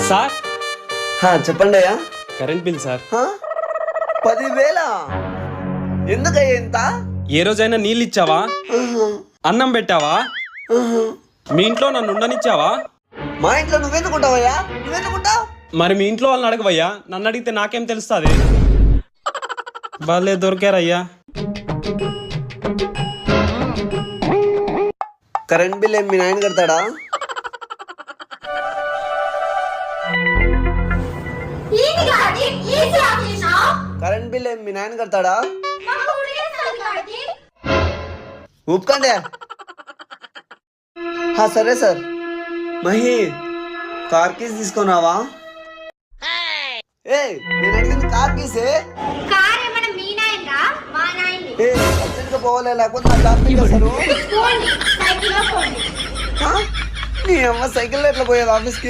Sir చెప్పండి అయ్యా. Current bill sir. 10,000 ఎందుకయ్యా ఇంత? ఏ రోజైనా నీళ్ళు ఇచ్చావా? అన్నం పెట్టావా? మీ ఇంట్లో నన్ను ఉండనిచ్చావా? మా ఇంట్లో నువ్వెందుకుంటావయ్యా? నువ్వెందుకుంటావు? మరి మీ ఇంట్లో వాళ్ళని అడగవయ్యా, నన్ను అడిగితే నాకేం తెలుస్తుంది? వాళ్ళే దొరికారయ్యా. కరెంట్ బిల్ ఏం మీ నాయన కడతాడా? కరెంట్ బిల్ ఏం మీ నాయన కడతాడా? ఊపుకోండి. సరే సార్. మహి, కార్ కీస్ తీసుకున్నావా? నేను అడిగింది కార్ కీసే. అర్జెంట్ గా పోవాలే, లేకపోతే నా జాబ్ పెట్టేస్తారు. నీ అమ్మ సైకిల్ ఎట్లా పోయేది ఆఫీస్ కి?